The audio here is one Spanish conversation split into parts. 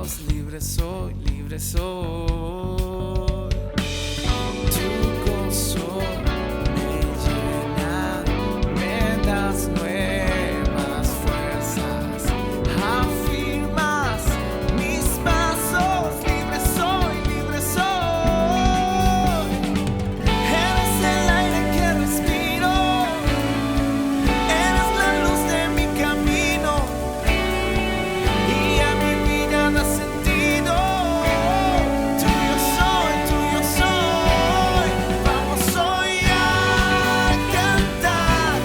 Dios, libre soy, libre soy. Tu gozo me llena, me das nuevas fuerzas, afirmas mis pasos, libre soy, libre soy. Eres el aire que respiro, eres la luz de mi camino y a mi vida da sentido. Tuyo soy, vamos hoy a cantar,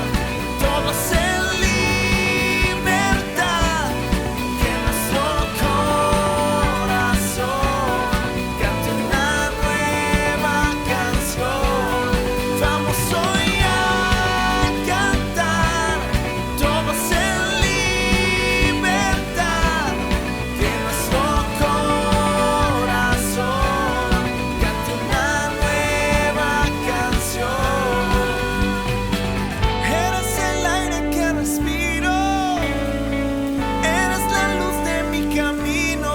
todos en libertad, que nuestro corazón cante una nueva canción. Vamos hoy a cantar, todos en libertad, que nuestro corazón cante una nueva canción. Eres el aire que respiro, eres la luz de mi camino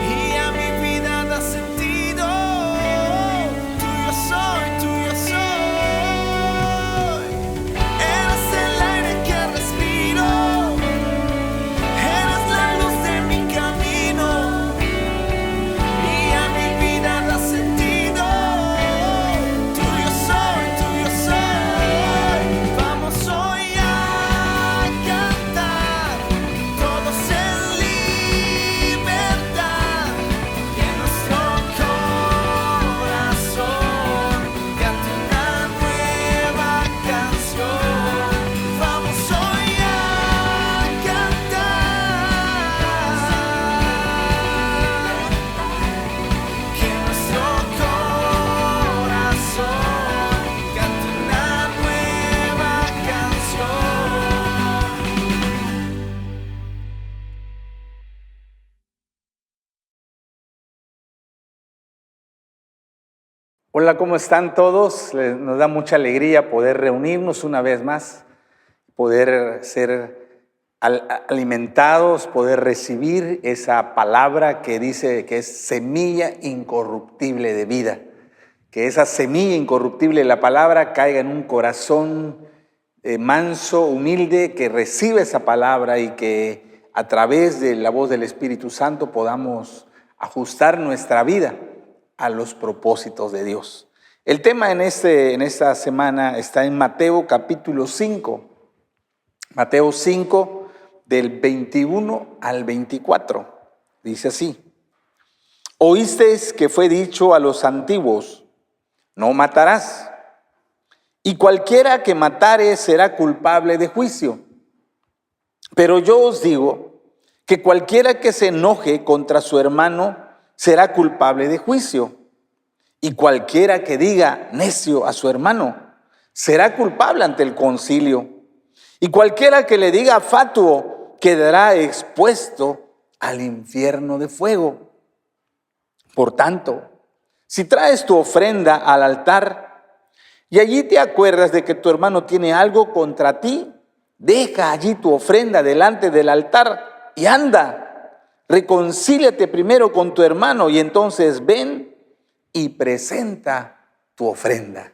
y a mi vida da sentido. Tuyo soy, eres el aire que respiro, eres la luz de mi camino y a mi vida da sentido. Tuyo soy, vamos hoy a cantar, todos en libertad, que nuestro corazón cante una nueva canción. Vamos hoy a cantar, que nuestro corazón cante una nueva canción. Hola, ¿cómo están todos? Nos da mucha alegría poder reunirnos una vez más, poder ser alimentados, poder recibir esa palabra que dice que es semilla incorruptible de vida. Que esa semilla incorruptible de la palabra caiga en un corazón manso, humilde, que recibe esa palabra y que a través de la voz del Espíritu Santo podamos ajustar nuestra vida a los propósitos de Dios. El tema en esta semana está en Mateo capítulo 5. Mateo 5 del 21 al 24. Dice así: Oísteis que fue dicho a los antiguos, no matarás, y cualquiera que matare será culpable de juicio. Pero yo os digo que cualquiera que se enoje contra su hermano será culpable de juicio. Y cualquiera que diga necio a su hermano será culpable ante el concilio. Y cualquiera que le diga fatuo quedará expuesto al infierno de fuego. Por tanto, si traes tu ofrenda al altar y allí te acuerdas de que tu hermano tiene algo contra ti, deja allí tu ofrenda delante del altar y anda. Reconcíliate primero con tu hermano y entonces ven y presenta tu ofrenda.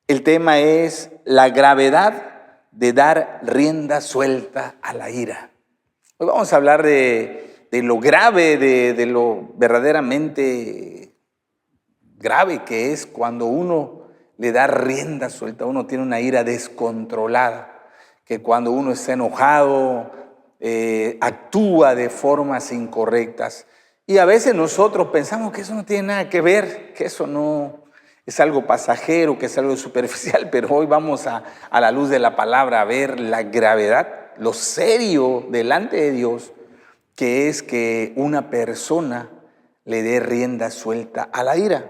El tema es la gravedad de dar rienda suelta a la ira. Hoy vamos a hablar de lo grave, de lo verdaderamente grave que es cuando uno le da rienda suelta, uno tiene una ira descontrolada, que cuando uno está enojado, actúa de formas incorrectas. Y a veces nosotros pensamos que eso no tiene nada que ver, que eso no es algo pasajero, que es algo superficial, pero hoy vamos a la luz de la palabra a ver la gravedad, lo serio delante de Dios, que es que una persona le dé rienda suelta a la ira.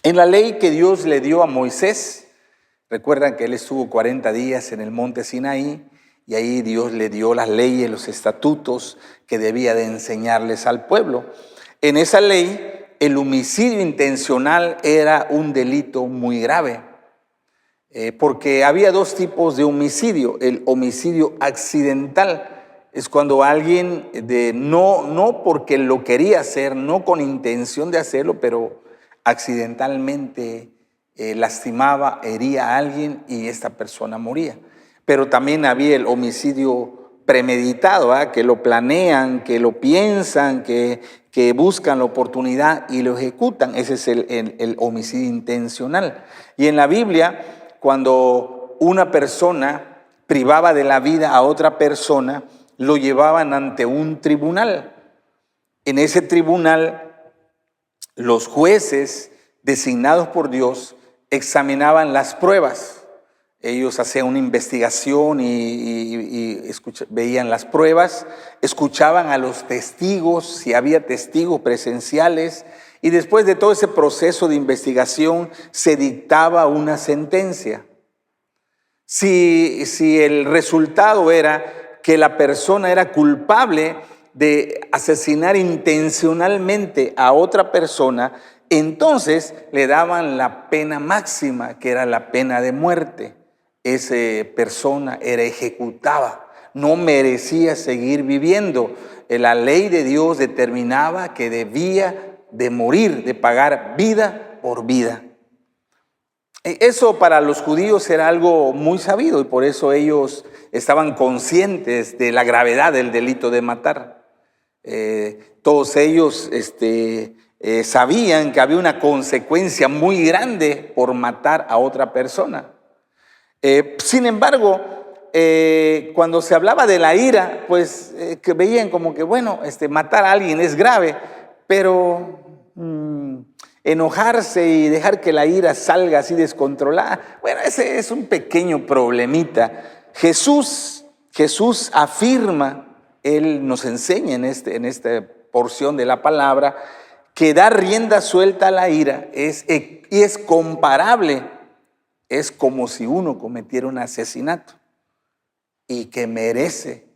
En la ley que Dios le dio a Moisés, recuerdan que él estuvo 40 días en el monte Sinaí, y ahí Dios le dio las leyes, los estatutos que debía de enseñarles al pueblo. En esa ley, el homicidio intencional era un delito muy grave, porque había dos tipos de homicidio: el homicidio accidental, es cuando alguien no porque lo quería hacer, no con intención de hacerlo, pero accidentalmente lastimaba, hería a alguien y esta persona moría. Pero también había el homicidio premeditado, ¿verdad? Que lo planean, que lo piensan, que buscan la oportunidad y lo ejecutan. Ese es el homicidio intencional. Y en la Biblia, cuando una persona privaba de la vida a otra persona, lo llevaban ante un tribunal. En ese tribunal, los jueces designados por Dios examinaban las pruebas. Ellos hacían una investigación y veían las pruebas, escuchaban a los testigos, si había testigos presenciales, y después de todo ese proceso de investigación se dictaba una sentencia. Si el resultado era que la persona era culpable de asesinar intencionalmente a otra persona, entonces le daban la pena máxima, que era la pena de muerte. Esa persona era ejecutada, no merecía seguir viviendo. La ley de Dios determinaba que debía de morir, de pagar vida por vida. Eso para los judíos era algo muy sabido y por eso ellos estaban conscientes de la gravedad del delito de matar. Todos ellos sabían que había una consecuencia muy grande por matar a otra persona. Sin embargo, cuando se hablaba de la ira, pues que veían como que, bueno, matar a alguien es grave, pero enojarse y dejar que la ira salga así descontrolada, bueno, ese es un pequeño problemita. Jesús afirma, Él nos enseña en esta porción de la palabra, que dar rienda suelta a la ira es comparable. Es como si uno cometiera un asesinato y que merece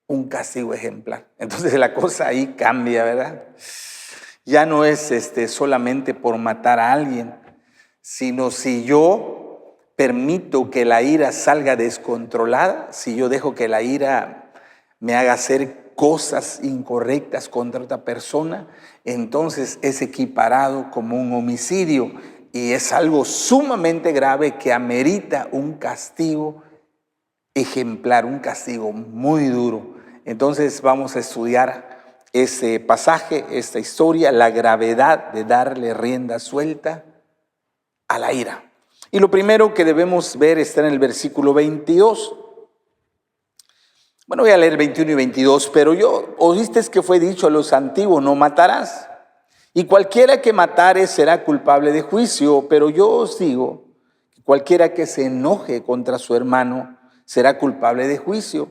un castigo ejemplar. Entonces la cosa ahí cambia, ¿verdad? Ya no es solamente por matar a alguien, sino si yo permito que la ira salga descontrolada, si yo dejo que la ira me haga hacer cosas incorrectas contra otra persona, entonces es equiparado como un homicidio. Y es algo sumamente grave que amerita un castigo ejemplar, un castigo muy duro. Entonces vamos a estudiar ese pasaje, esta historia, la gravedad de darle rienda suelta a la ira. Y lo primero que debemos ver está en el versículo 22. Bueno, voy a leer 21 y 22, pero oíste que fue dicho a los antiguos, no matarás. Y cualquiera que matare será culpable de juicio, pero yo os digo que cualquiera que se enoje contra su hermano será culpable de juicio.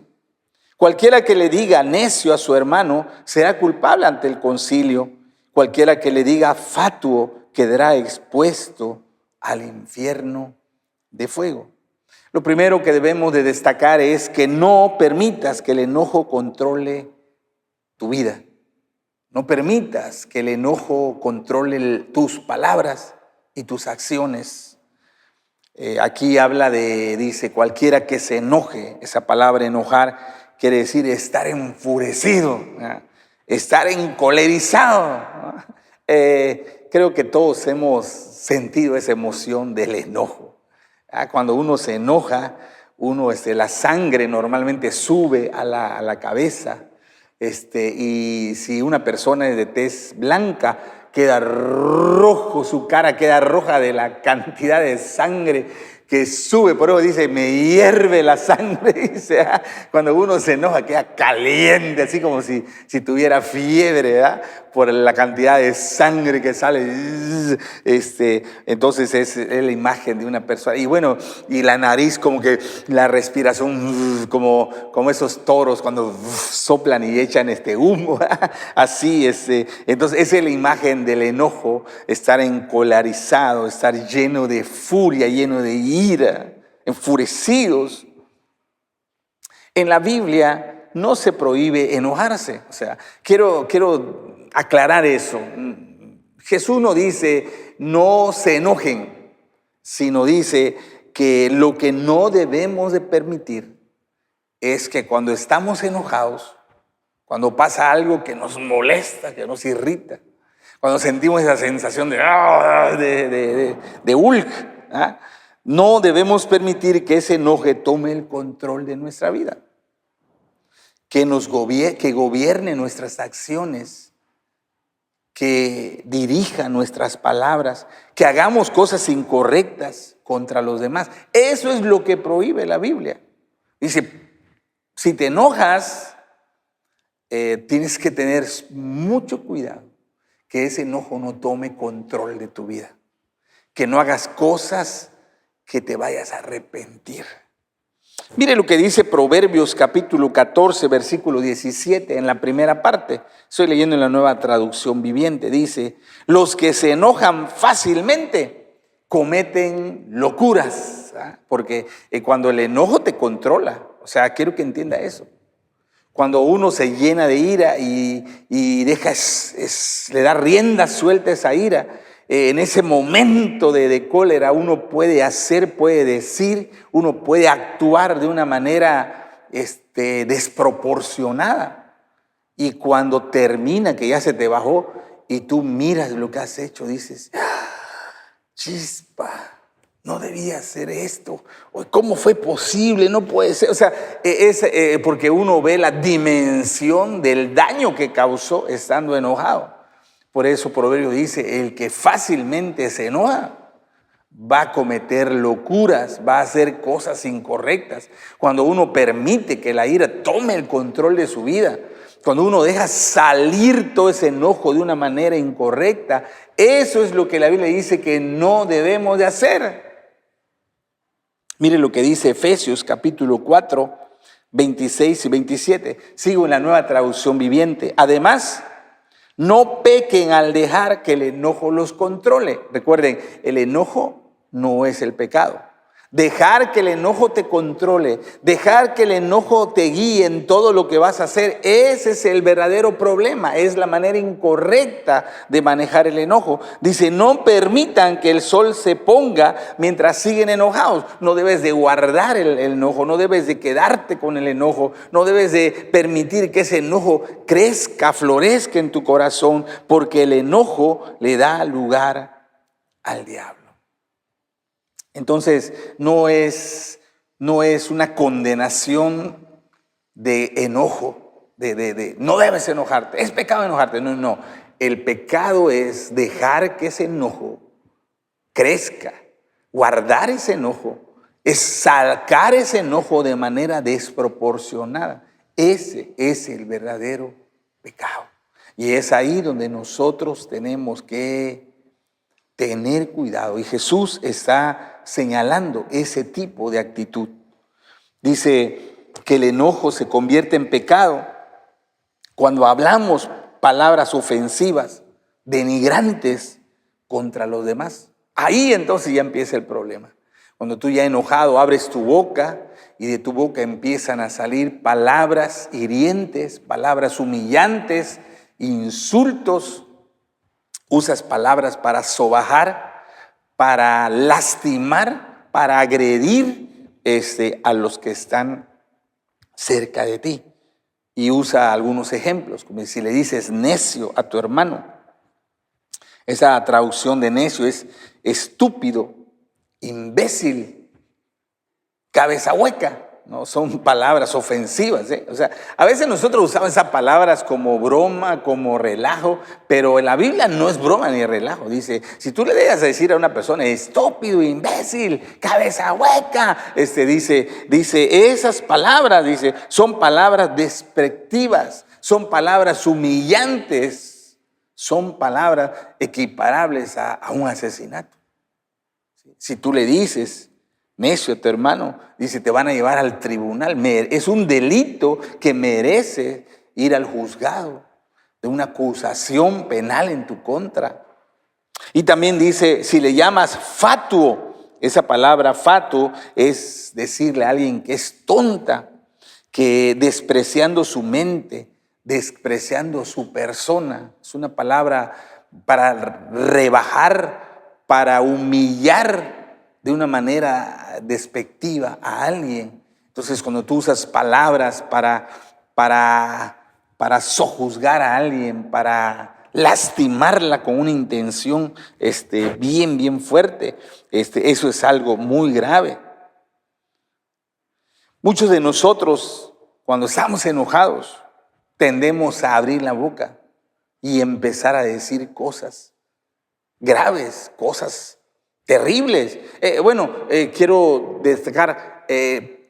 Cualquiera que le diga necio a su hermano será culpable ante el concilio. Cualquiera que le diga fatuo quedará expuesto al infierno de fuego. Lo primero que debemos de destacar es que no permitas que el enojo controle tu vida. No permitas que el enojo controle tus palabras y tus acciones. Aquí dice, cualquiera que se enoje. Esa palabra enojar quiere decir estar enfurecido, estar encolerizado. Creo que todos hemos sentido esa emoción del enojo. Cuando uno se enoja, la sangre normalmente sube a la cabeza. Y si una persona es de tez blanca, queda rojo, su cara queda roja de la cantidad de sangre que sube. Por eso dice, me hierve la sangre. Dice, cuando uno se enoja queda caliente, así como si tuviera fiebre, ¿verdad? Por la cantidad de sangre que sale. Entonces es la imagen de una persona. Y bueno, y la nariz como que la respiración, como esos toros cuando soplan y echan humo. Así es. Entonces esa es la imagen del enojo, estar encolarizado, estar lleno de furia, lleno de ira, enfurecidos. En la Biblia no se prohíbe enojarse. O sea, quiero aclarar eso. Jesús no dice no se enojen, sino dice que lo que no debemos de permitir es que cuando estamos enojados, cuando pasa algo que nos molesta, que nos irrita, cuando sentimos esa sensación de Hulk, ¿ah? No debemos permitir que ese enojo tome el control de nuestra vida, que gobierne nuestras acciones, que dirija nuestras palabras, que hagamos cosas incorrectas contra los demás. Eso es lo que prohíbe la Biblia. Dice, si te enojas, tienes que tener mucho cuidado que ese enojo no tome control de tu vida, que no hagas cosas que te vayas a arrepentir. Mire lo que dice Proverbios capítulo 14, versículo 17 en la primera parte. Estoy leyendo en la Nueva Traducción Viviente. Dice, los que se enojan fácilmente cometen locuras. ¿Ah? Porque cuando el enojo te controla, o sea, quiero que entienda eso. Cuando uno se llena de ira y le da rienda suelta a esa ira, en ese momento de cólera uno puede hacer, puede decir, uno puede actuar de una manera desproporcionada. Y cuando termina, que ya se te bajó y tú miras lo que has hecho, dices, chispa, no debía hacer esto. ¿Cómo fue posible? No puede ser. O sea, es porque uno ve la dimensión del daño que causó estando enojado. Por eso Proverbio dice, el que fácilmente se enoja va a cometer locuras, va a hacer cosas incorrectas. Cuando uno permite que la ira tome el control de su vida, cuando uno deja salir todo ese enojo de una manera incorrecta, eso es lo que la Biblia dice que no debemos de hacer. Mire lo que dice Efesios capítulo 4, 26 y 27. Sigo en la Nueva Traducción Viviente. Además, no pequen al dejar que el enojo los controle. Recuerden, el enojo no es el pecado. Dejar que el enojo te controle, dejar que el enojo te guíe en todo lo que vas a hacer, ese es el verdadero problema, es la manera incorrecta de manejar el enojo. Dice, no permitan que el sol se ponga mientras siguen enojados. No debes de guardar el enojo, no debes de quedarte con el enojo, no debes de permitir que ese enojo crezca, florezca en tu corazón, porque el enojo le da lugar al diablo. Entonces, no es una condenación de enojo, no debes enojarte, es pecado enojarte. No. El pecado es dejar que ese enojo crezca, guardar ese enojo, es sacar ese enojo de manera desproporcionada. Ese es el verdadero pecado. Y es ahí donde nosotros tenemos que tener cuidado. Y Jesús está señalando ese tipo de actitud. Dice que el enojo se convierte en pecado cuando hablamos palabras ofensivas, denigrantes contra los demás. Ahí entonces ya empieza el problema. Cuando tú ya enojado abres tu boca y de tu boca empiezan a salir palabras hirientes, palabras humillantes, insultos. Usas palabras para sobajar, para lastimar, para agredir a los que están cerca de ti. Y usa algunos ejemplos, como si le dices necio a tu hermano. Esa traducción de necio es estúpido, imbécil, cabeza hueca. No son palabras ofensivas, ¿eh? O sea, a veces nosotros usamos esas palabras como broma, como relajo, pero en la Biblia no es broma ni relajo. Dice, si tú le dejas a decir a una persona estúpido, imbécil, cabeza hueca, dice esas palabras, dice, son palabras despectivas, son palabras humillantes, son palabras equiparables a un asesinato. Si tú le dices necio a tu hermano, dice, te van a llevar al tribunal. Es un delito que merece ir al juzgado de una acusación penal en tu contra. Y también dice, si le llamas fatuo, esa palabra fatuo es decirle a alguien que es tonta, que despreciando su mente, despreciando su persona. Es una palabra para rebajar, para humillar de una manera despectiva a alguien. Entonces, cuando tú usas palabras para sojuzgar a alguien, para lastimarla con una intención bien fuerte, eso es algo muy grave. Muchos de nosotros, cuando estamos enojados, tendemos a abrir la boca y empezar a decir cosas graves, cosas terribles. Quiero destacar,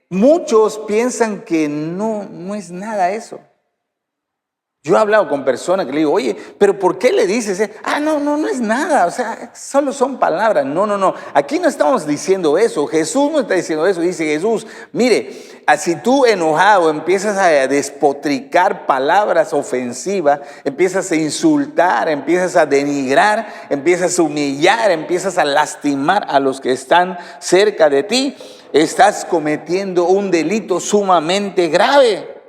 muchos piensan que no es nada eso. Yo he hablado con personas que le digo, oye, ¿pero por qué le dices? No es nada, o sea, solo son palabras. No, aquí no estamos diciendo eso. Jesús no está diciendo eso. Dice Jesús, mire, si tú enojado empiezas a despotricar palabras ofensivas, empiezas a insultar, empiezas a denigrar, empiezas a humillar, empiezas a lastimar a los que están cerca de ti, estás cometiendo un delito sumamente grave.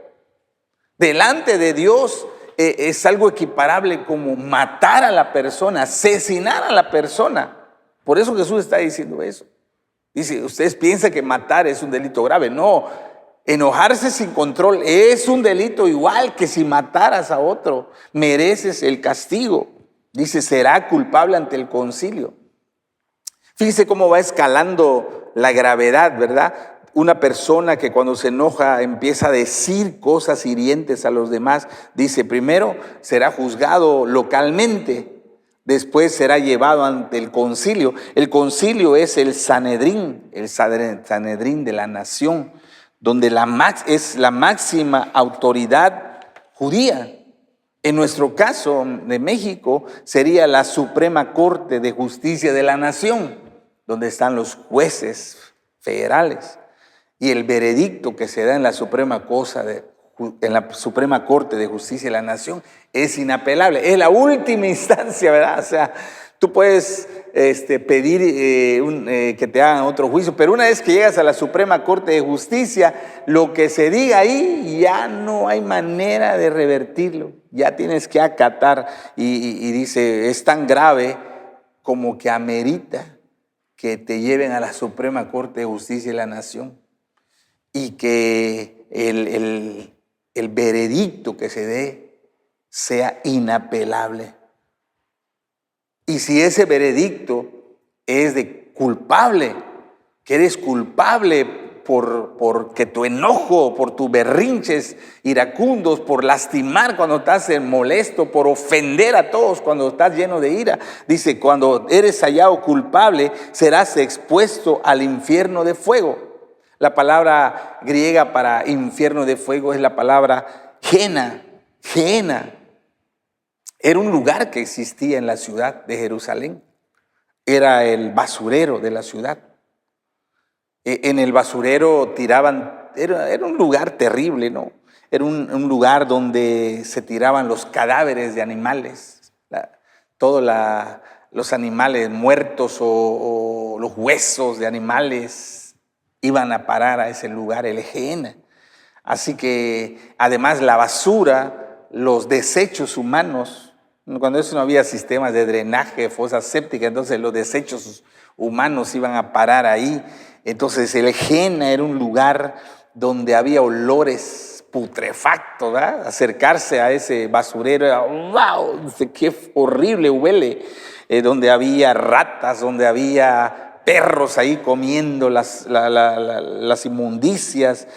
Delante de Dios es algo equiparable como matar a la persona, asesinar a la persona. Por eso Jesús está diciendo eso. Dice, ustedes piensan que matar es un delito grave. No, enojarse sin control es un delito igual que si mataras a otro. Mereces el castigo. Dice, será culpable ante el concilio. Fíjese cómo va escalando la gravedad, ¿verdad? Una persona que cuando se enoja empieza a decir cosas hirientes a los demás, dice, primero será juzgado localmente, después será llevado ante el concilio. El concilio es el Sanedrín de la nación, donde es la máxima autoridad judía. En nuestro caso de México sería la Suprema Corte de Justicia de la Nación, donde están los jueces federales. Y el veredicto que se da en la Suprema Corte de Justicia de la Nación es inapelable. Es la última instancia, ¿verdad? O sea, tú puedes pedir que te hagan otro juicio, pero una vez que llegas a la Suprema Corte de Justicia, lo que se diga ahí ya no hay manera de revertirlo. Ya tienes que acatar. Y dice, es tan grave como que amerita que te lleven a la Suprema Corte de Justicia de la Nación. Y que el veredicto que se dé sea inapelable. Y si ese veredicto es de culpable, que eres culpable porque tu enojo, por tus berrinches iracundos, por lastimar cuando estás molesto, por ofender a todos cuando estás lleno de ira, dice, cuando eres hallado culpable, serás expuesto al infierno de fuego. La palabra griega para infierno de fuego es la palabra Gehenna. Gehenna era un lugar que existía en la ciudad de Jerusalén. Era el basurero de la ciudad. En el basurero tiraban, era un lugar terrible, ¿no? Era un lugar donde se tiraban los cadáveres de animales, todos los animales muertos o los huesos de animales iban a parar a ese lugar, el Gehenna. Así que además la basura, los desechos humanos, cuando eso no había sistemas de drenaje, fosas sépticas, entonces los desechos humanos iban a parar ahí. Entonces el Gehenna era un lugar donde había olores putrefactos, ¿verdad? Acercarse a ese basurero era, ¡wow! ¡Qué horrible huele! Donde había ratas, donde había perros ahí comiendo las inmundicias,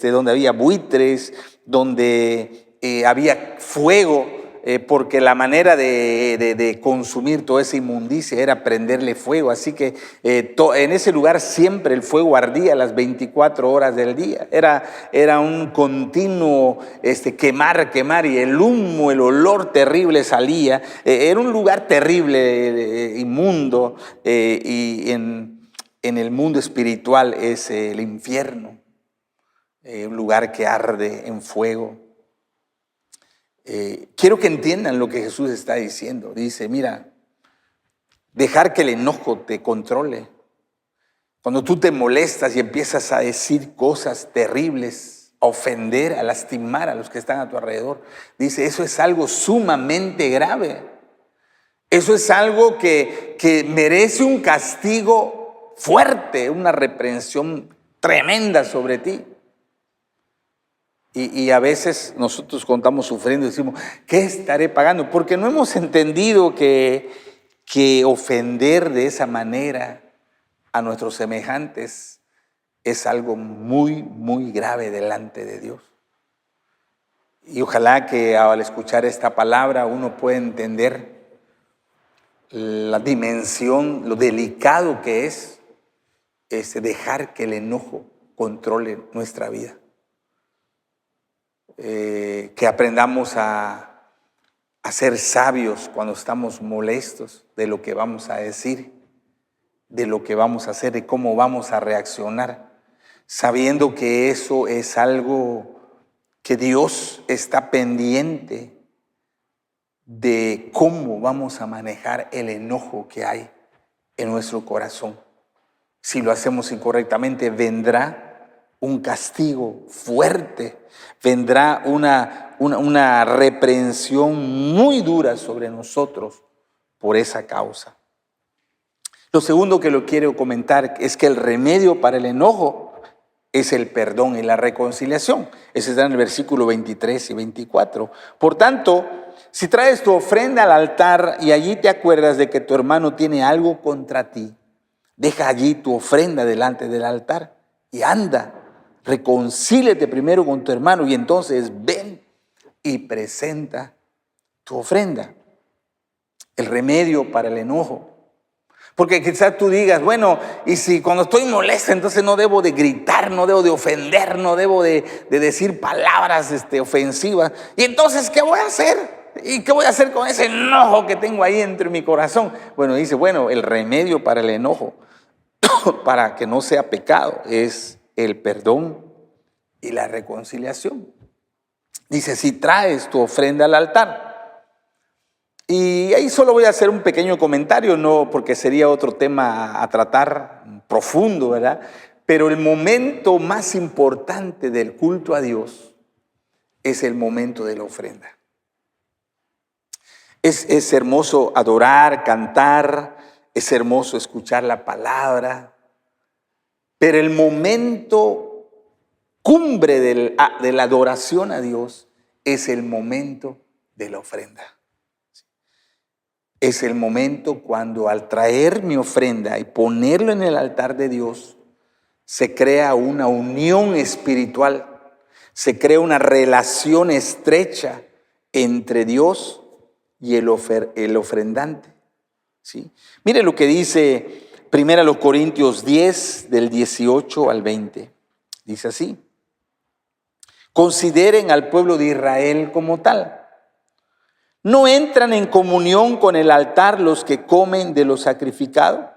donde había buitres, donde había fuego, porque la manera de consumir toda esa inmundicia era prenderle fuego. Así que en ese lugar siempre el fuego ardía las 24 horas del día. Era un continuo quemar y el humo, el olor terrible salía. Era un lugar terrible, inmundo, y en el mundo espiritual es el infierno, un lugar que arde en fuego. Quiero que entiendan lo que Jesús está diciendo. Dice, mira, dejar que el enojo te controle. Cuando tú te molestas y empiezas a decir cosas terribles, a ofender, a lastimar a los que están a tu alrededor, dice, eso es algo sumamente grave. Eso es algo que merece un castigo fuerte, una reprensión tremenda sobre ti. Y a veces nosotros cuando estamos sufriendo decimos, ¿qué estaré pagando? Porque no hemos entendido que ofender de esa manera a nuestros semejantes es algo muy, muy grave delante de Dios. Y ojalá que al escuchar esta palabra uno pueda entender la dimensión, lo delicado que es dejar que el enojo controle nuestra vida. Que aprendamos a ser sabios cuando estamos molestos de lo que vamos a decir, de lo que vamos a hacer, de cómo vamos a reaccionar, sabiendo que eso es algo que Dios está pendiente de cómo vamos a manejar el enojo que hay en nuestro corazón. Si lo hacemos incorrectamente, vendrá un castigo fuerte, vendrá una reprensión muy dura sobre nosotros por esa causa. Lo segundo que lo quiero comentar es que el remedio para el enojo es el perdón y la reconciliación. Ese está en el versículo 23 y 24. Por tanto, si traes tu ofrenda al altar y allí te acuerdas de que tu hermano tiene algo contra ti, deja allí tu ofrenda delante del altar y anda. Reconcíliate primero con tu hermano y entonces ven y presenta tu ofrenda. El remedio para el enojo. Porque quizás tú digas, bueno, y si cuando estoy molesta, entonces no debo de gritar, no debo de ofender, no debo de decir palabras ofensivas. Y entonces, ¿qué voy a hacer? ¿Y qué voy a hacer con ese enojo que tengo ahí entre mi corazón? Bueno, dice, el remedio para el enojo, para que no sea pecado, es el perdón y la reconciliación. Dice, si traes tu ofrenda al altar. Y ahí solo voy a hacer un pequeño comentario, no porque sería otro tema a tratar profundo, ¿verdad? Pero el momento más importante del culto a Dios es el momento de la ofrenda. Es hermoso adorar, cantar, es hermoso escuchar la palabra, pero el momento cumbre de la adoración a Dios es el momento de la ofrenda. Es el momento cuando al traer mi ofrenda y ponerlo en el altar de Dios, se crea una unión espiritual, se crea una relación estrecha entre Dios y el ofrendante. ¿Sí? Mire lo que dice 1 Corintios 10, del 18 al 20. Dice así: consideren al pueblo de Israel como tal. ¿No entran en comunión con el altar los que comen de lo sacrificado?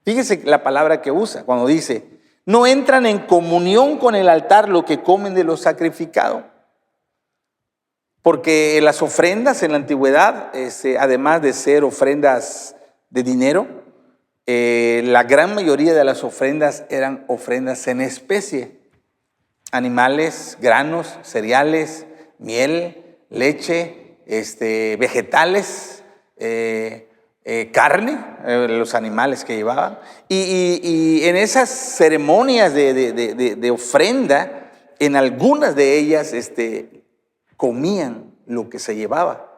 Fíjese la palabra que usa cuando dice, no entran en comunión con el altar los que comen de lo sacrificado. Porque las ofrendas en la antigüedad, además de ser ofrendas de dinero, la gran mayoría de las ofrendas eran ofrendas en especie. Animales, granos, cereales, miel, leche, vegetales, carne, los animales que llevaban. Y en esas ceremonias de ofrenda, en algunas de ellas comían lo que se llevaba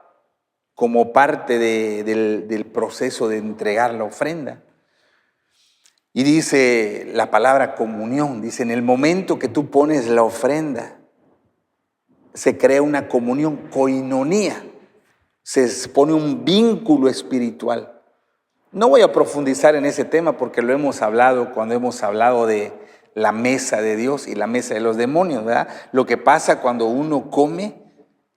como parte del proceso de entregar la ofrenda. Y dice la palabra comunión, dice, en el momento que tú pones la ofrenda, se crea una comunión, koinonía, se pone un vínculo espiritual. No voy a profundizar en ese tema porque lo hemos hablado cuando hemos hablado de la mesa de Dios y la mesa de los demonios, ¿verdad? Lo que pasa cuando uno come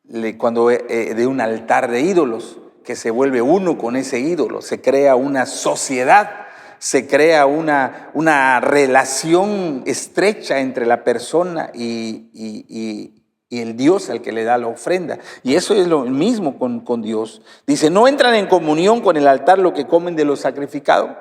de un altar de ídolos, que se vuelve uno con ese ídolo, se crea una sociedad, se crea una relación estrecha entre la persona y el Dios al que le da la ofrenda. Y eso es lo mismo con Dios. Dice, no entran en comunión con el altar lo que comen de lo sacrificado.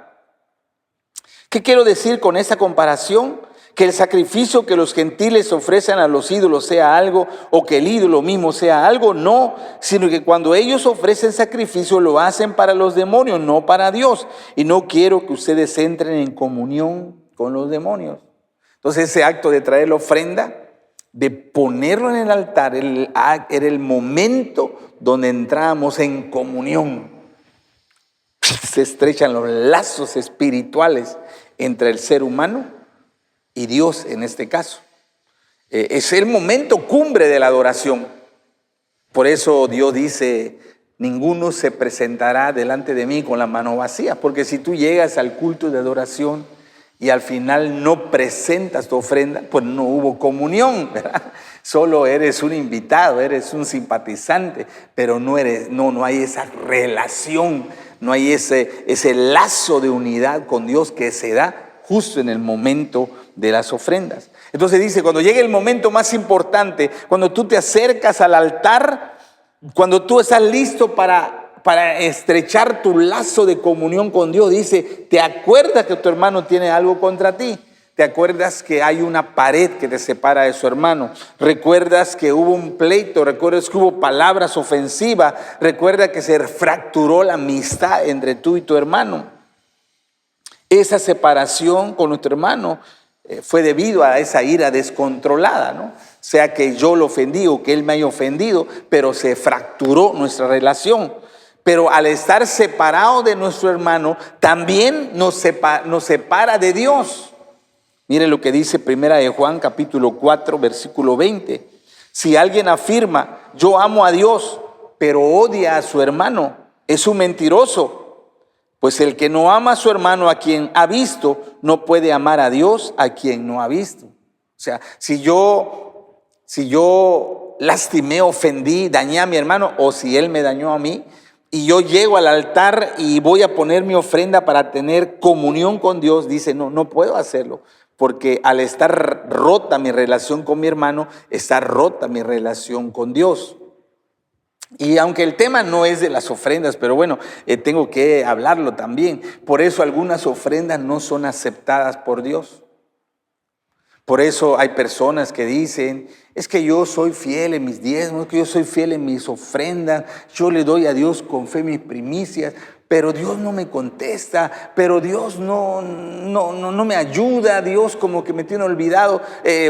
¿Qué quiero decir con esta comparación? Que el sacrificio que los gentiles ofrecen a los ídolos sea algo, o que el ídolo mismo sea algo, no, sino que cuando ellos ofrecen sacrificio lo hacen para los demonios, no para Dios. Y no quiero que ustedes entren en comunión con los demonios. Entonces ese acto de traer la ofrenda de ponerlo en el altar, era el momento donde entrábamos en comunión. Se estrechan los lazos espirituales entre el ser humano y Dios en este caso. Es el momento cumbre de la adoración. Por eso Dios dice: ninguno se presentará delante de mí con la mano vacía. Porque si tú llegas al culto de adoración y al final no presentas tu ofrenda, pues no hubo comunión, ¿verdad? Solo eres un invitado, eres un simpatizante, pero no hay esa relación, no hay ese lazo de unidad con Dios que se da justo en el momento de las ofrendas. Entonces dice, cuando llegue el momento más importante, cuando tú te acercas al altar, cuando tú estás listo para estrechar tu lazo de comunión con Dios, dice, te acuerdas que tu hermano tiene algo contra ti. Te acuerdas que hay una pared que te separa de su hermano. Recuerdas que hubo un pleito. Recuerdas que hubo palabras ofensivas. Recuerda que se fracturó la amistad entre tú y tu hermano. Esa separación con nuestro hermano fue debido a esa ira descontrolada, ¿no? Sea que yo lo ofendí o que él me haya ofendido, pero se fracturó nuestra relación. Pero al estar separado de nuestro hermano, también nos separa de Dios. Mire lo que dice 1 Juan capítulo 4, versículo 20. Si alguien afirma, yo amo a Dios, pero odia a su hermano, es un mentiroso. Pues el que no ama a su hermano a quien ha visto, no puede amar a Dios a quien no ha visto. O sea, si yo lastimé, ofendí, dañé a mi hermano, o si él me dañó a mí, y yo llego al altar y voy a poner mi ofrenda para tener comunión con Dios, dice, no puedo hacerlo. Porque al estar rota mi relación con mi hermano, está rota mi relación con Dios. Y aunque el tema no es de las ofrendas, pero bueno, tengo que hablarlo también. Por eso algunas ofrendas no son aceptadas por Dios. Por eso hay personas que dicen, es que yo soy fiel en mis diezmos, es que yo soy fiel en mis ofrendas, yo le doy a Dios con fe mis primicias, pero Dios no me contesta, pero Dios no me ayuda, Dios como que me tiene olvidado.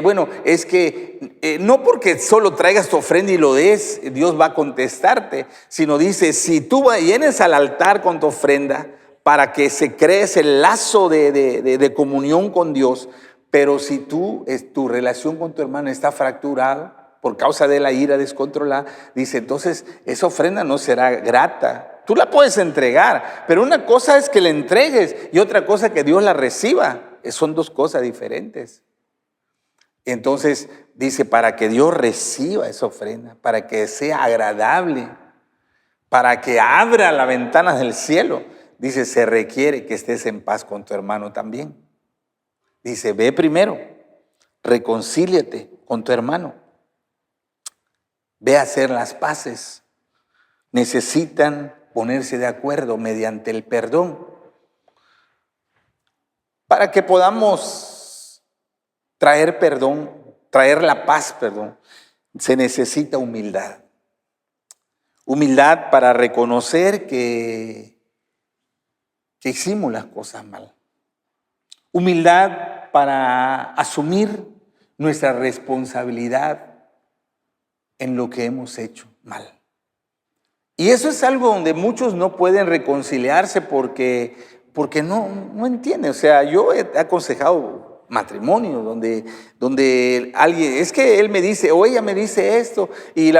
Bueno, es que no porque solo traigas tu ofrenda y lo des, Dios va a contestarte, sino dice, si tú vienes al altar con tu ofrenda para que se cree ese lazo de comunión con Dios, pero si tu relación con tu hermano está fracturada por causa de la ira descontrolada, dice, entonces esa ofrenda no será grata. Tú la puedes entregar, pero una cosa es que la entregues y otra cosa que Dios la reciba. Son dos cosas diferentes. Entonces dice, para que Dios reciba esa ofrenda, para que sea agradable, para que abra las ventanas del cielo, dice, se requiere que estés en paz con tu hermano también. Dice, ve primero, reconcíliate con tu hermano. Ve a hacer las paces. Necesitan ponerse de acuerdo mediante el perdón. Para que podamos traer perdón, traer la paz, se necesita humildad. Humildad para reconocer que hicimos las cosas mal. Humildad para asumir nuestra responsabilidad en lo que hemos hecho mal. Y eso es algo donde muchos no pueden reconciliarse porque no entienden. O sea, yo he aconsejado matrimonios donde alguien, es que él me dice o ella me dice esto y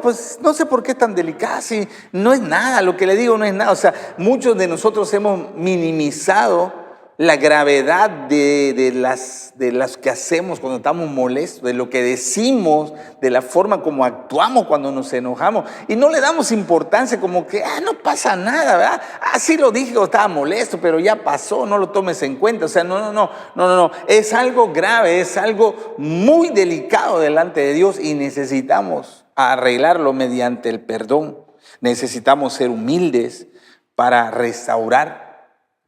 pues no sé por qué es tan delicada, si no es nada, lo que le digo no es nada. O sea, muchos de nosotros hemos minimizado la gravedad de las que hacemos cuando estamos molestos, de lo que decimos, de la forma como actuamos cuando nos enojamos. Y no le damos importancia como que, no pasa nada, ¿verdad? Sí lo dije o estaba molesto, pero ya pasó, no lo tomes en cuenta. O sea, no. Es algo grave, es algo muy delicado delante de Dios y necesitamos arreglarlo mediante el perdón. Necesitamos ser humildes para restaurar,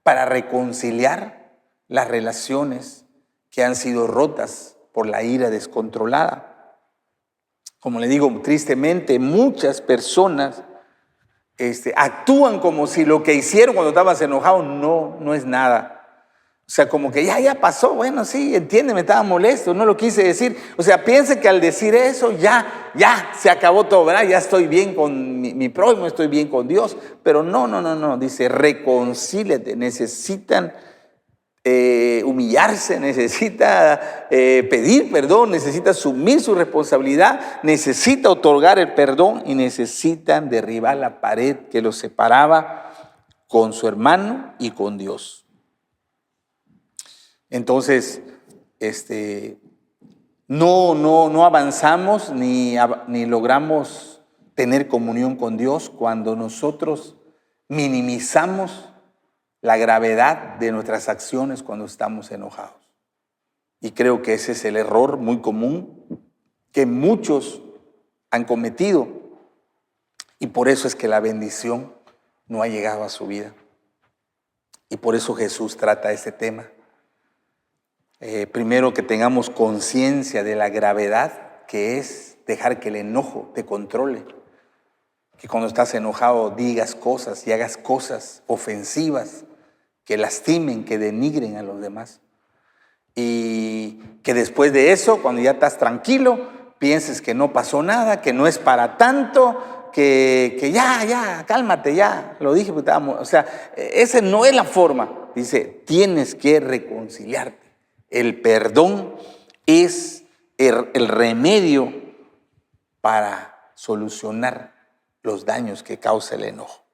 para reconciliar las relaciones que han sido rotas por la ira descontrolada. Como le digo, tristemente, muchas personas actúan como si lo que hicieron cuando estabas enojado no es nada. O sea, como que ya pasó, bueno, sí, entiende, me estaba molesto, no lo quise decir. O sea, piense que al decir eso ya se acabó todo, ¿verdad? Ya estoy bien con mi prójimo, estoy bien con Dios. Pero no, dice, reconcíliate, necesitan humillarse, necesita pedir perdón, necesita asumir su responsabilidad, necesita otorgar el perdón y necesitan derribar la pared que los separaba con su hermano y con Dios. Entonces, no avanzamos ni logramos tener comunión con Dios cuando nosotros minimizamos la gravedad de nuestras acciones cuando estamos enojados. Y creo que ese es el error muy común que muchos han cometido, y por eso es que la bendición no ha llegado a su vida. Y por eso Jesús trata este tema. Primero, que tengamos conciencia de la gravedad que es dejar que el enojo te controle. Que cuando estás enojado digas cosas y hagas cosas ofensivas que lastimen, que denigren a los demás. Y que después de eso, cuando ya estás tranquilo, pienses que no pasó nada, que no es para tanto, que ya, cálmate, ya, lo dije. O sea, esa no es la forma. Dice, tienes que reconciliarte. El perdón es el remedio para solucionar los daños que causa el enojo.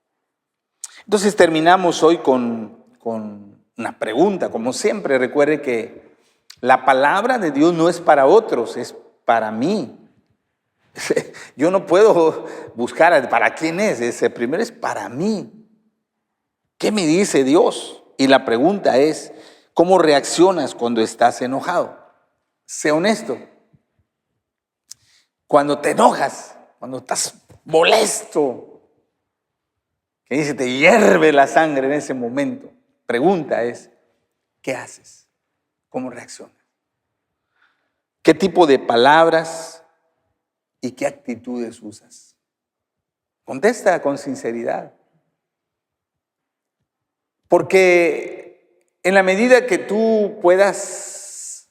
Entonces terminamos hoy con una pregunta. Como siempre, recuerde que la palabra de Dios no es para otros, es para mí. Yo no puedo buscar para quién es. Ese primero es para mí. ¿Qué me dice Dios? Y la pregunta es, ¿cómo reaccionas cuando estás enojado? Sé honesto. Cuando te enojas, cuando estás molesto, que dice, te hierve la sangre en ese momento. Pregunta es, ¿qué haces? ¿Cómo reaccionas? ¿Qué tipo de palabras y qué actitudes usas? Contesta con sinceridad. Porque en la medida que tú puedas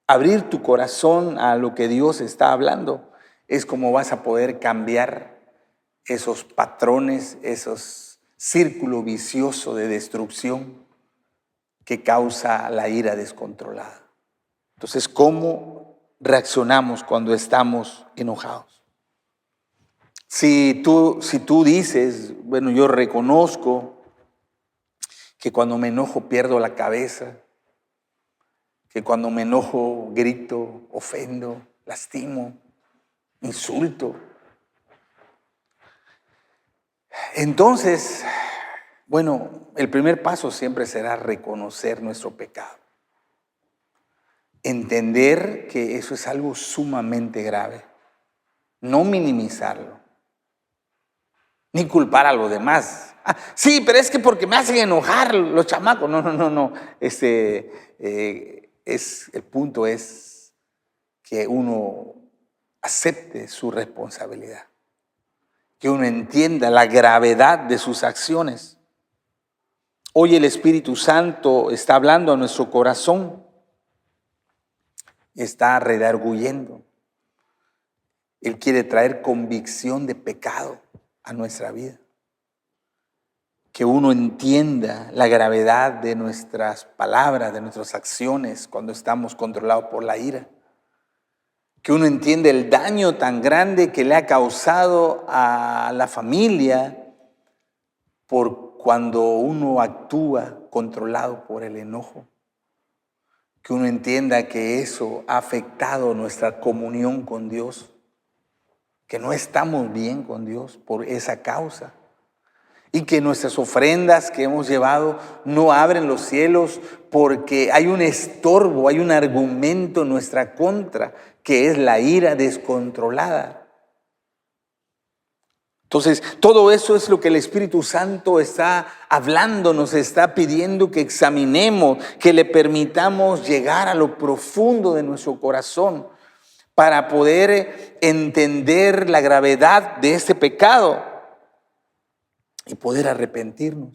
abrir tu corazón a lo que Dios está hablando, es como vas a poder cambiar esos patrones, esos círculos viciosos de destrucción que causa la ira descontrolada. Entonces, ¿cómo reaccionamos cuando estamos enojados? Si tú dices, bueno, yo reconozco que cuando me enojo pierdo la cabeza, que cuando me enojo grito, ofendo, lastimo, insulto. Entonces, bueno, el primer paso siempre será reconocer nuestro pecado. Entender que eso es algo sumamente grave. No minimizarlo. Ni culpar a los demás. Sí, pero es que porque me hacen enojar los chamacos. No. El punto es que uno acepte su responsabilidad. Que uno entienda la gravedad de sus acciones. Hoy el Espíritu Santo está hablando a nuestro corazón. Está redarguyendo. Él quiere traer convicción de pecado a nuestra vida. Que uno entienda la gravedad de nuestras palabras, de nuestras acciones cuando estamos controlados por la ira. Que uno entienda el daño tan grande que le ha causado a la familia por cuando uno actúa controlado por el enojo. Que uno entienda que eso ha afectado nuestra comunión con Dios. Que no estamos bien con Dios por esa causa. Y que nuestras ofrendas que hemos llevado no abren los cielos porque hay un estorbo, hay un argumento en nuestra contra, que es la ira descontrolada. Entonces, todo eso es lo que el Espíritu Santo está hablando, nos está pidiendo que examinemos, que le permitamos llegar a lo profundo de nuestro corazón para poder entender la gravedad de este pecado. Y poder arrepentirnos.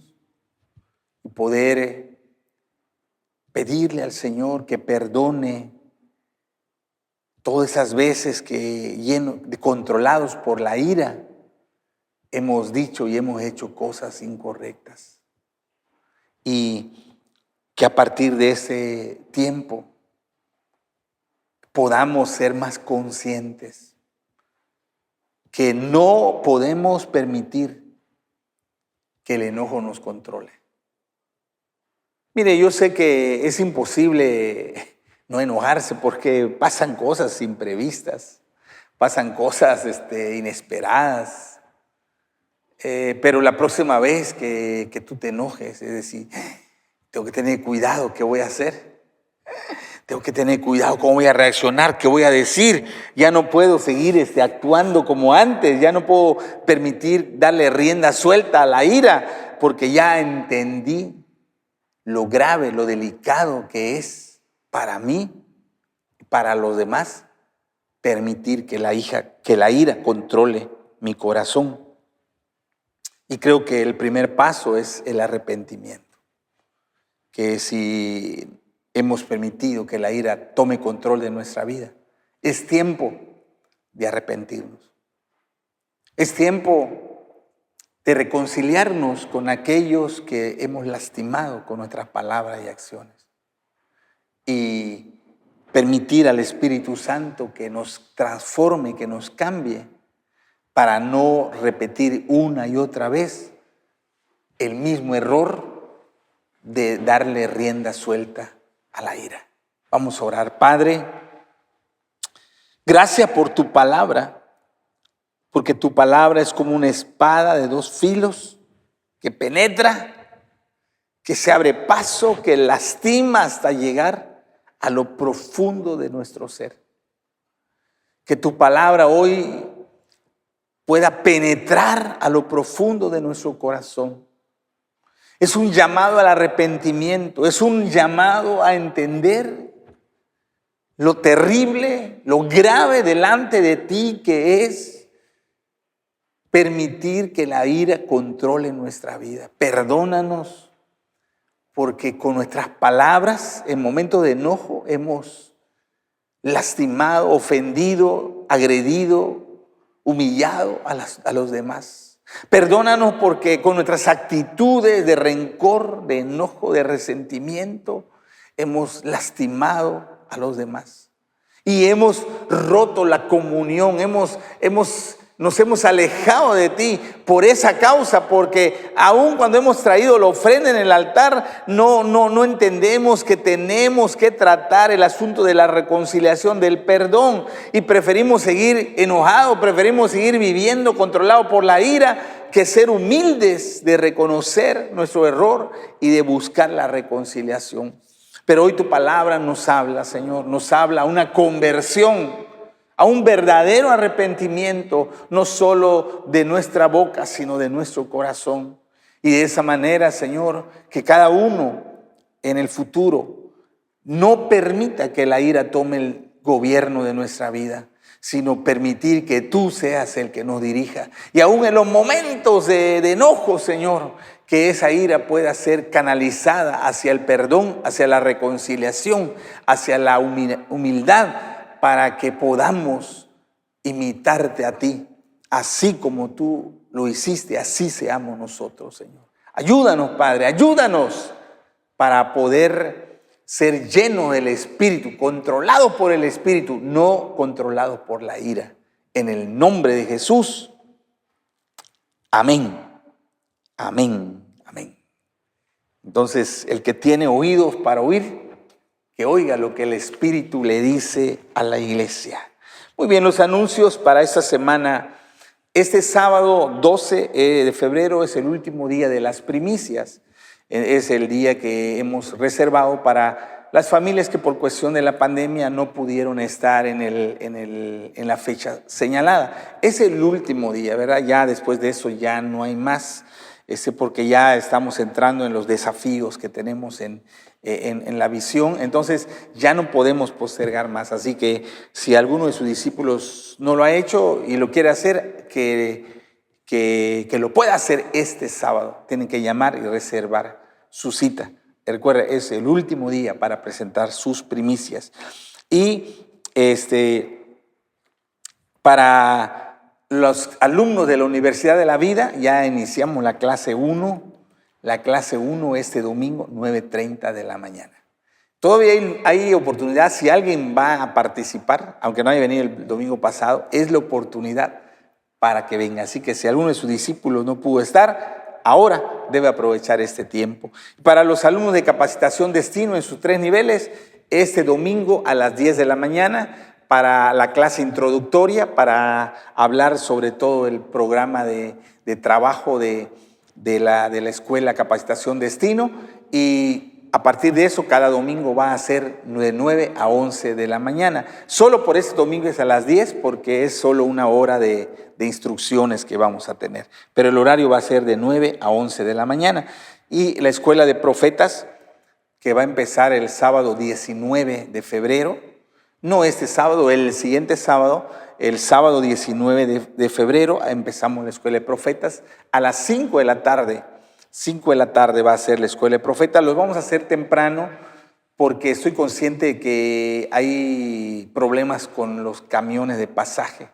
Y poder pedirle al Señor que perdone todas esas veces que controlados por la ira hemos dicho y hemos hecho cosas incorrectas. Y que a partir de ese tiempo podamos ser más conscientes que no podemos permitir que el enojo nos controle. Mire, yo sé que es imposible no enojarse porque pasan cosas imprevistas, pasan cosas inesperadas. Pero la próxima vez que tú te enojes, es decir, tengo que tener cuidado, ¿qué voy a hacer? Tengo que tener cuidado, ¿cómo voy a reaccionar? ¿Qué voy a decir? Ya no puedo seguir actuando como antes, ya no puedo permitir darle rienda suelta a la ira, porque ya entendí lo grave, lo delicado que es para mí, para los demás, permitir que la ira controle mi corazón. Y creo que el primer paso es el arrepentimiento. Que si hemos permitido que la ira tome control de nuestra vida, es tiempo de arrepentirnos. Es tiempo de reconciliarnos con aquellos que hemos lastimado con nuestras palabras y acciones. Y permitir al Espíritu Santo que nos transforme, que nos cambie, para no repetir una y otra vez el mismo error de darle rienda suelta a la ira. Vamos a orar. Padre, gracias por tu palabra, porque tu palabra es como una espada de dos filos que penetra, que se abre paso, que lastima hasta llegar a lo profundo de nuestro ser. Que tu palabra hoy pueda penetrar a lo profundo de nuestro corazón. Es un llamado al arrepentimiento, es un llamado a entender lo terrible, lo grave delante de ti que es permitir que la ira controle nuestra vida. Perdónanos, porque con nuestras palabras en momentos de enojo hemos lastimado, ofendido, agredido, humillado a los demás. Perdónanos porque con nuestras actitudes de rencor, de enojo, de resentimiento, hemos lastimado a los demás. Y hemos roto la comunión, nos hemos alejado de ti por esa causa, porque aun cuando hemos traído la ofrenda en el altar, no entendemos que tenemos que tratar el asunto de la reconciliación, del perdón, y preferimos seguir enojados, preferimos seguir viviendo controlados por la ira, que ser humildes de reconocer nuestro error y de buscar la reconciliación. Pero hoy tu palabra nos habla, Señor, nos habla una conversión, a un verdadero arrepentimiento, no solo de nuestra boca, sino de nuestro corazón. Y de esa manera, Señor, que cada uno en el futuro no permita que la ira tome el gobierno de nuestra vida, sino permitir que tú seas el que nos dirija. Y aún en los momentos de enojo, Señor, que esa ira pueda ser canalizada hacia el perdón, hacia la reconciliación, hacia la humildad, para que podamos imitarte a ti, así como tú lo hiciste, así seamos nosotros, Señor. Ayúdanos, Padre, ayúdanos para poder ser llenos del Espíritu, controlados por el Espíritu, no controlados por la ira. En el nombre de Jesús, amén, amén, amén. Entonces, el que tiene oídos para oír, que oiga lo que el Espíritu le dice a la iglesia. Muy bien, los anuncios para esta semana. Este sábado 12 de febrero es el último día de las primicias. Es el día que hemos reservado para las familias que por cuestión de la pandemia no pudieron estar en la fecha señalada. Es el último día, ¿verdad? Ya después de eso ya no hay más, porque ya estamos entrando en los desafíos que tenemos en la visión. Entonces ya no podemos postergar más. Así que si alguno de sus discípulos no lo ha hecho y lo quiere hacer, que lo pueda hacer este sábado. Tienen que llamar y reservar su cita Recuerda, es el último día para presentar sus primicias. Y para los alumnos de la Universidad de la Vida, ya iniciamos la clase 1. La clase 1 este domingo, 9:30 de la mañana. Todavía hay oportunidad, si alguien va a participar, aunque no haya venido el domingo pasado, es la oportunidad para que venga. Así que si alguno de sus discípulos no pudo estar, ahora debe aprovechar este tiempo. Para los alumnos de capacitación destino en sus 3 niveles, este domingo a las 10 de la mañana, para la clase introductoria, para hablar sobre todo el programa de trabajo de la Escuela Capacitación Destino, y a partir de eso cada domingo va a ser de 9 a 11 de la mañana. Solo por este domingo es a las 10 porque es solo una hora de instrucciones que vamos a tener, pero el horario va a ser de 9 a 11 de la mañana. Y la Escuela de Profetas, que va a empezar el sábado 19 de febrero, no este sábado, el siguiente sábado, el sábado 19 de febrero, empezamos la Escuela de Profetas a las 5 de la tarde. 5 de la tarde va a ser la Escuela de Profetas. Los vamos a hacer temprano porque estoy consciente de que hay problemas con los camiones de pasaje.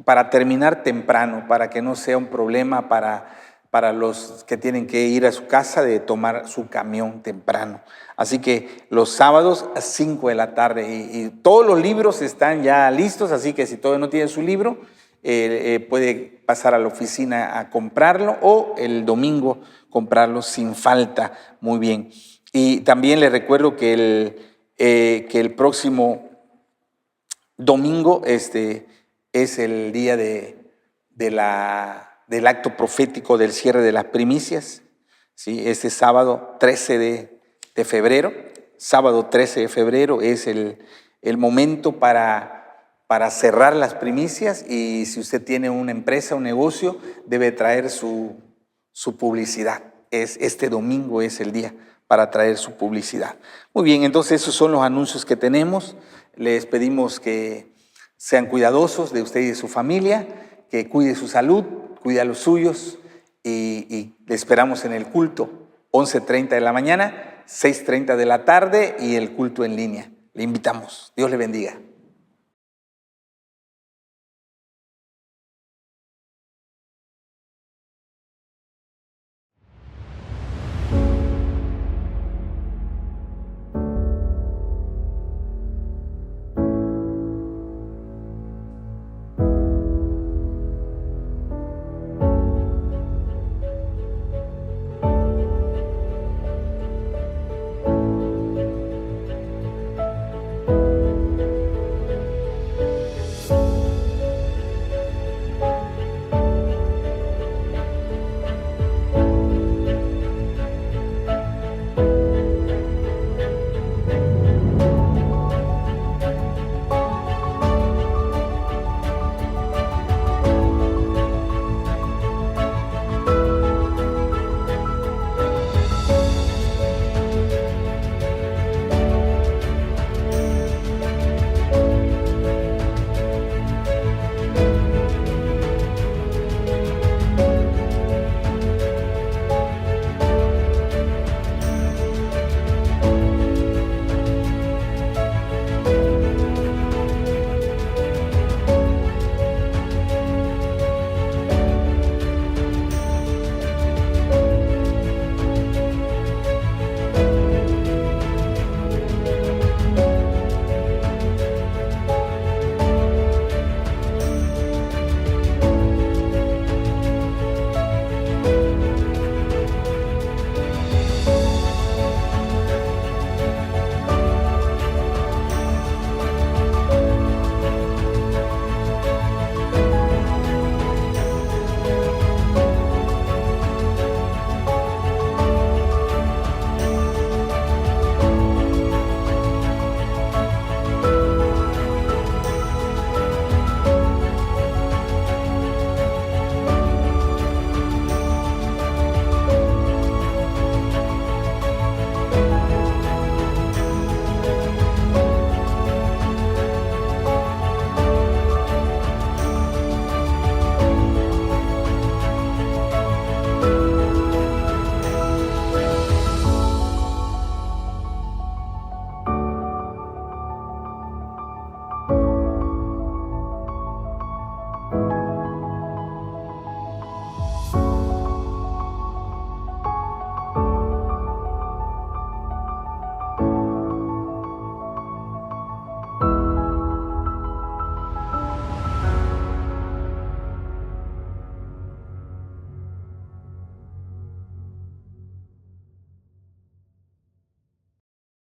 Para terminar temprano, para que no sea un problema para los que tienen que ir a su casa de tomar su camión temprano. Así que los sábados a 5 de la tarde y todos los libros están ya listos, así que si todavía no tiene su libro, puede pasar a la oficina a comprarlo o el domingo comprarlo sin falta. Muy bien. Y también les recuerdo que el próximo domingo es el día del acto profético del cierre de las primicias, ¿sí? Este sábado 13 de febrero, sábado 13 de febrero es el momento para cerrar las primicias, y si usted tiene una empresa, un negocio, debe traer su publicidad. Este domingo es el día para traer su publicidad. Muy bien, entonces esos son los anuncios que tenemos. Les pedimos que sean cuidadosos de usted y de su familia, que cuide su salud, cuide a los suyos, y le esperamos en el culto 11:30 de la mañana, 6:30 de la tarde y el culto en línea. Le invitamos. Dios le bendiga.